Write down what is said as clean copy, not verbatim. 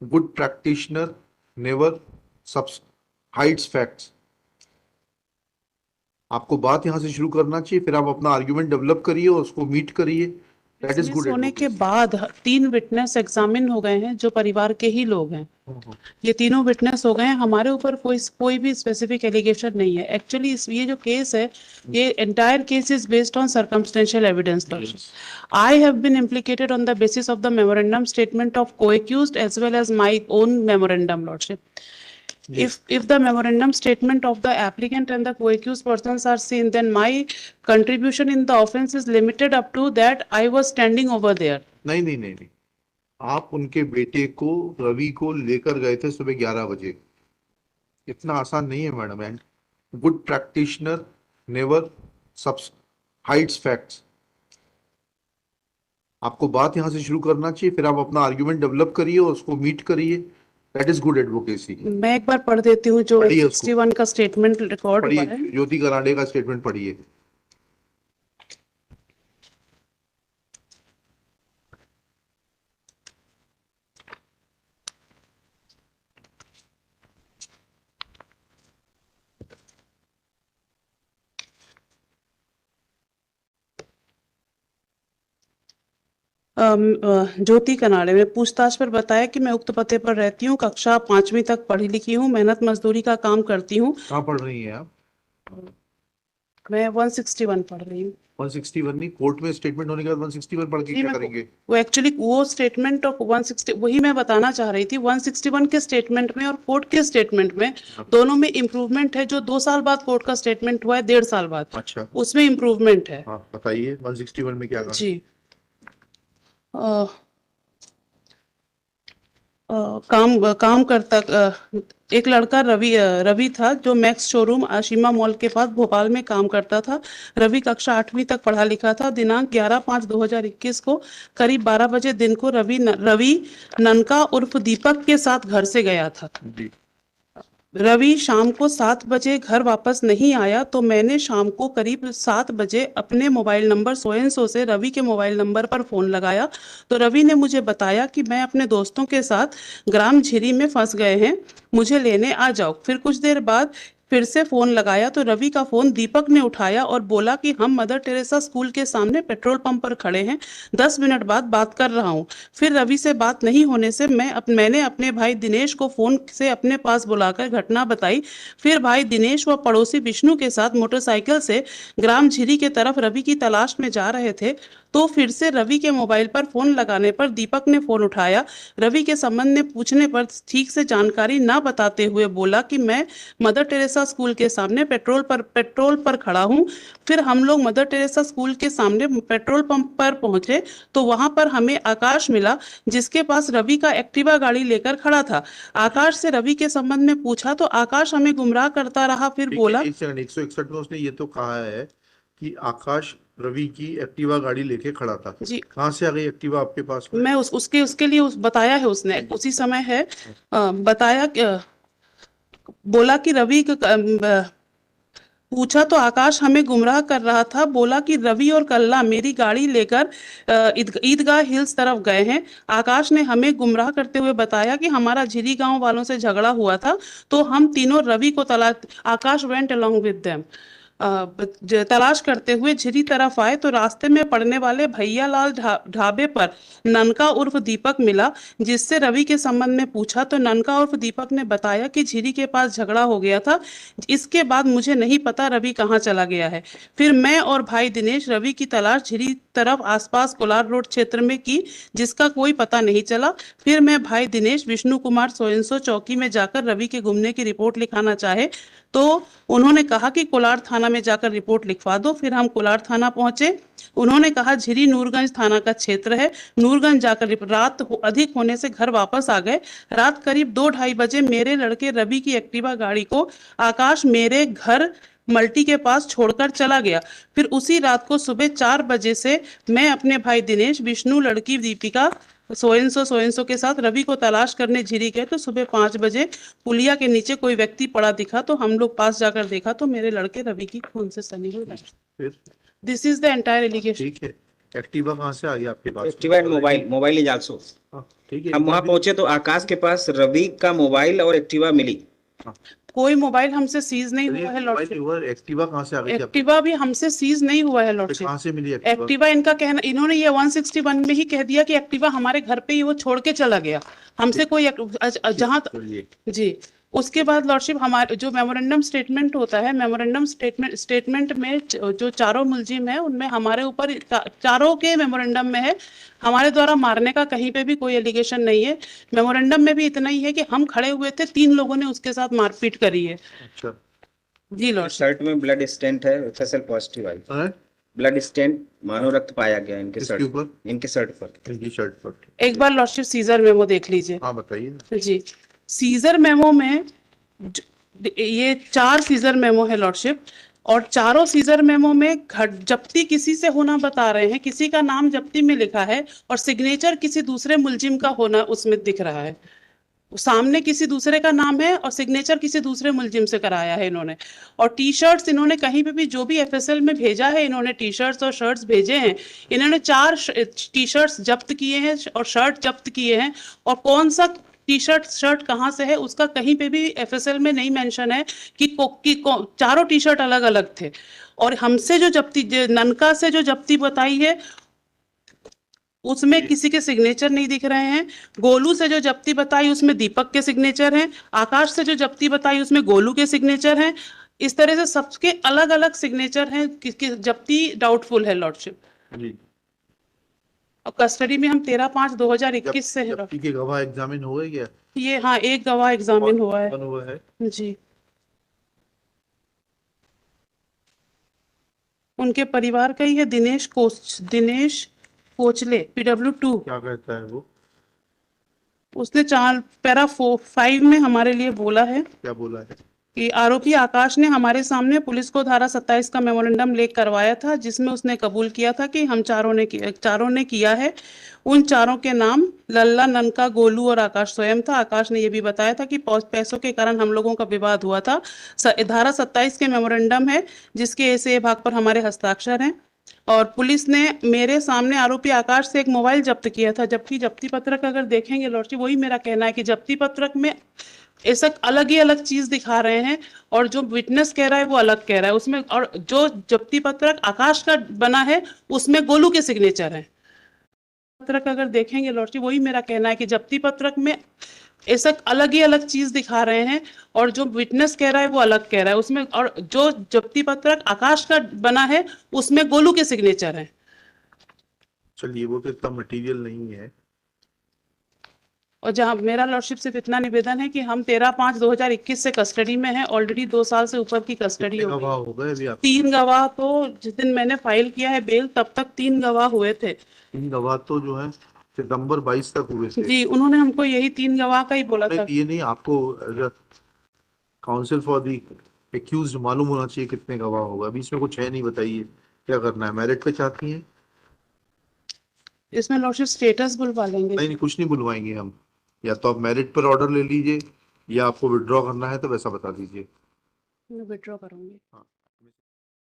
Good practitioner never hides facts. आपको बात यहाँ से शुरू करना चाहिए, फिर आप अपना आर्ग्यूमेंट डेवलप करिए और उसको मीट करिए. दैट इज गुड होने के एडवोकेसी. बाद 3 विटनेस एग्जामिन हो गए हैं जो परिवार के ही लोग हैं. ये तीनों विटनेस हो गए हैं. हमारे ऊपर कोई भी स्पेसिफिक एलिगेशन नहीं है. एक्चुअली ये जो केस है, ये entire case is based on circumstantial evidence. I have been implicated on the basis of the memorandum statement of co-accused as well as my own memorandum, Lordship. If the memorandum statement of the applicant and the co-accused persons are seen, then my contribution in the offence is limited up to that I was standing over there. नहीं नहीं नहीं नहीं, आप उनके बेटे को, रवि को लेकर गए थे सुबह 11 बजे. इतना आसान नहीं है madam. And good practitioner never hides facts. आपको बात यहाँ से शुरू करना चाहिए, फिर आप अपना आर्ग्यूमेंट डेवलप करिए और उसको मीट करिए. That is good advocacy. मैं एक बार पढ़ देती हूँ जो पढ़िए उसको. 61 का स्टेटमेंट रिकॉर्ड हुआ है. पढ़िए, ज्योति करांडे का स्टेटमेंट पढ़िए. ज्योति कनाडे में पूछताछ पर बताया कि मैं उक्त पते पर रहती हूँ, कक्षा 5वीं तक पढ़ी लिखी हूँ, मेहनत मजदूरी का काम करती हूँ. कहाँ पढ़ रही हैं आप? मैं 161 पढ़ रही हूँ. 161 नहीं, कोर्ट में स्टेटमेंट होने के बाद 161 पढ़ के जी, क्या मैं करेंगे? वो एक्चुअली वो स्टेटमेंट ऑफ 160 वही मैं बताना चाह रही थी. 161 के स्टेटमेंट में और कोर्ट के स्टेटमेंट में दोनों में इम्प्रूवमेंट है. जो 2 साल बाद कोर्ट का स्टेटमेंट हुआ है, 1.5 साल बाद, अच्छा, उसमें इम्प्रूवमेंट है. हाँ बताइए 161 में क्या कहा? जी. अ, काम करता एक लड़का रवि था जो मैक्स शोरूम आशिमा मॉल के पास भोपाल में काम करता था. रवि कक्षा 8वीं तक पढ़ा लिखा था. दिनांक 11/5/2021 को करीब 12 बजे दिन को रवि ननका उर्फ दीपक के साथ घर से गया था. जी. रवि शाम को 7 बजे घर वापस नहीं आया तो मैंने शाम को करीब 7 बजे अपने मोबाइल नंबर सोएंसो से रवि के मोबाइल नंबर पर फोन लगाया तो रवि ने मुझे बताया कि मैं अपने दोस्तों के साथ ग्राम झिरी में फंस गए हैं, मुझे लेने आ जाओ. फिर कुछ देर बाद फिर से फोन लगाया तो रवि का फोन दीपक ने उठाया और बोला कि हम मदर टेरेसा स्कूल के सामने पेट्रोल पंप पर खड़े हैं, 10 मिनट बाद बात कर रहा हूं. फिर रवि से बात नहीं होने से मैंने अपने भाई दिनेश को फोन से अपने पास बुलाकर घटना बताई. फिर भाई दिनेश व पड़ोसी विष्णु के साथ मोटरसाइकिल से ग्राम झिरी के तरफ रवि की तलाश में जा रहे थे तो फिर से रवि के मोबाइल पर फोन लगाने पर दीपक ने फोन उठाया. रवि के संबंध में पूछने पर ठीक से जानकारी ना बताते हुए बोला कि मैं मदर टेरेसा स्कूल के सामने पेट्रोल पर खड़ा हूं. फिर हम लोग मदर टेरेसा स्कूल के सामने पेट्रोल पंप पर पहुंचे तो वहां पर हमें आकाश मिला जिसके पास रवि का एक्टिवा गाड़ी लेकर खड़ा था. आकाश से रवि के संबंध में पूछा तो आकाश हमें गुमराह करता रहा. फिर बोला 161 में उसने ये तो कहा है कि आकाश रवि की एक्टिवा गाड़ी लेके खड़ा था. जी. कहाँ से आ गई एक्टिवा आपके पास में? मैं उसके लिए बताया है उसने उसी समय है. बताया बोला कि रवि पूछा तो आकाश हमें गुमराह कर रहा था. बोला कि रवि और कल्ला मेरी गाड़ी लेकर ईदगाह हिल्स तरफ गए हैं. आकाश ने हमें गुमराह करते हुए बताया कि हमारा झिरी गांव वालों से झगड़ा हुआ था तो हम तीनों रवि को आकाश वेंट अलोंग विद देम. तलाश करते हुए झिरी तरफ आए तो रास्ते में पड़ने वाले भैया लाल ढाबे पर ननका उर्फ दीपक मिला जिससे रवि के संबंध में पूछा तो ननका उर्फ दीपक ने बताया कि झिरी के पास झगड़ा हो गया था. इसके बाद मुझे नहीं पता रवि कहाँ चला गया है. फिर मैं और भाई दिनेश रवि की तलाश झिरी तरफ आसपास कोलार रोड क्षेत्र में की जिसका कोई पता नहीं चला. फिर मैं भाई दिनेश विष्णु कुमार सोएंसो चौकी में जाकर रवि के गुमने की रिपोर्ट लिखाना चाहे तो उन्होंने कहा कि कोलार थाना में जाकर रिपोर्ट लिखवा दो. फिर हम कोलार थाना पहुंचे. उन्होंने कहा झिरी नूरगंज थाना का क्षेत्र है. नूरगंज जाकर रात अधिक होने से घर वापस आ गए. रात करीब 2-2:30 बजे मेरे लड़के रवि की एक्टिवा गाड़ी को आकाश मेरे घर मल्टी के पास छोड़कर चला गया. फिर उसी रात को सुबह 4 बजे से मैं अपने भाई दिनेश, विष्णु, लड़की दीपिका सोएंसो के साथ रवि को तलाश करने झिरी गए तो सुबह 5 बजे पुलिया के नीचे कोई व्यक्ति पड़ा दिखा तो हम लोग पास जाकर देखा तो मेरे लड़के रवि की खून से सनी हुई लाश. This is the entire allegation. ठीक है. एक्टिवा कहाँ से आ गई आपके पास? Activa and mobile is also. हाँ, ठीक है। हम वहां पहुंचे तो आकाश के पास रवि का मोबाइल और एक्टिवा मिली। कोई मोबाइल हमसे सीज नहीं चलिए, हुआ है मोबाइल लॉर्डशिप। हुआ, एक्टिवा कहाँ से आ गई थी आपके एक्टिवा भी हमसे सीज नहीं हुआ है पास? लॉर्डशिप। कहाँ से मिली एक्टिवा? एक्टिवा इनका कहना, इन्होंने ये 161 में ही कह दिया कि एक्टिवा हमारे घर पे ही वो छोड़ के चला गया, हमसे कोई जहां चलिए, जी। उसके बाद लॉर्डशिप हमारे जो मेमोरेंडम स्टेटमेंट होता है, मेमोरेंडम स्टेटमेंट में जो चारों मुलजिम है उनमें हमारे ऊपर चारों के मेमोरेंडम में है हमारे द्वारा मारने का कहीं पे भी कोई एलिगेशन नहीं है। मेमोरेंडम में भी इतना ही है कि हम खड़े हुए थे, 3 लोगों ने उसके साथ मारपीट करी है। अच्छा। जी लॉर्डशिप। शर्ट में ब्लड स्टेंट है, एफएसएल पॉजिटिव आई। हैं? ब्लड स्टेंट, मानव रक्त पाया गया इनके किसके शर्ट ऊपर? इनके शर्ट पर। इनकी शर्ट पर। एक बार लॉर्डशिप सीजर मेमो देख लीजिए। हाँ, बताइए। जी। सीजर मेमो में ये 4 सीजर मेमो है लॉर्डशिप, और चारों सीजर मेमो में जब्ती किसी से होना बता रहे हैं, किसी का नाम जब्ती में लिखा है और सिग्नेचर किसी दूसरे मुलजिम का होना उसमें दिख रहा है। सामने किसी दूसरे का नाम है और सिग्नेचर किसी दूसरे मुलजिम से कराया है इन्होंने। और टी शर्ट्स इन्होंने कहीं पे भी जो भी एफएसएल में भेजा है, इन्होंने टी शर्ट्स और शर्ट्स भेजे हैं। इन्होंने 4 टी शर्ट्स जब्त किए हैं और शर्ट जब्त किए हैं, और कौन सा टी शर्ट कहाँ से है उसका कहीं पे भी एफएसएल में नहीं मेंशन है कि चारों टी शर्ट अलग अलग थे। और हमसे जो जब्ती, ननका से जो जब्ती बताई है उसमें किसी के सिग्नेचर नहीं दिख रहे हैं। गोलू से जो जब्ती बताई उसमें दीपक के सिग्नेचर हैं। आकाश से जो जब्ती बताई उसमें गोलू के सिग्नेचर हैं। इस तरह से सबके अलग अलग सिग्नेचर हैं, किसकी जब्ती डाउटफुल है लॉर्डशिप। जी। और कस्टडी में हम 13/5/2021 से हैं। जब्ती के गवाह एग्जामिन हुए क्या? ये हाँ, एक गवाह एग्जामिन हुआ है। कौन हुआ है? जी। उनके परिवार का ही है, दिनेश कोचले, PW2। क्या कहता है वो? उसने पैरा 5 में हमारे लिए बोला है क्या बोला है? कि आरोपी आकाश ने हमारे सामने पुलिस को धारा 27 का मेमोरेंडम लेख करवाया था, जिसमें उसने कबूल किया था कि हम चारों ने किया है। उन चारों के नाम लल्ला, ननका, गोलू और आकाश स्वयं था। आकाश ने यह भी बताया था कि पैसों के कारण हम लोगों का विवाद हुआ था। धारा 27 के मेमोरेंडम है जिसके ऐसे भाग पर हमारे हस्ताक्षर हैं। और पुलिस ने मेरे सामने आरोपी आकाश से एक मोबाइल जब्त किया था, जबकि जब्ती पत्रक अगर देखेंगे लॉर्डशिप, वही मेरा कहना है कि जब्ती पत्रक में ऐसा अलग ही अलग चीज दिखा रहे हैं, और जो विटनेस कह रहा है वो अलग कह रहा है उसमें, और जो जब्ती पत्रक आकाश का बना है उसमें गोलू के सिग्नेचर हैं। पत्रक अगर देखेंगे लॉर्डशिप, वही मेरा कहना है कि जब्ती पत्रक में ऐसा अलग ही अलग चीज दिखा रहे हैं, और जो विटनेस कह रहा है वो अलग कह रहा है उसमें, और जो जब्ती पत्रक आकाश का बना है उसमें गोलू के सिग्नेचर हैं। चलिए, वो तो इतना मटेरियल नहीं है। और जहां मेरा लॉर्डशिप सिर्फ इतना निवेदन है कि हम 13/5/2021 से कस्टडी में हैं, ऑलरेडी 2 साल से ऊपर की कस्टडी कितने हो गवाह गई। हो गए अभी आप? 3 गवाह तो जिस दिन मैंने फाइल किया है बेल, तब तक 3 गवाह हुए थे। 3 गवाह तो जो है सितंबर 22 तक हुए थे। जी, उन्होंने हमको यही 3 गवाह का ही बोला था। ये नहीं, आपको काउंसिल फॉर दी एक्यूज मालूम होना चाहिए कितने गवाह होगा। अभी इसमें कुछ है नहीं, बताइए क्या करना है? मेरिट पे चाहती हैं? इसमें लॉर्डशिप स्टेटस बुलवा लेंगे। नहीं, कुछ नहीं बुलवाएंगे हम। या तो आप मेरिट पर ऑर्डर ले लीजिए, या आपको विड्रॉ करना है तो वैसा बता दीजिए। मैं विड्रॉ करूंगी। हाँ।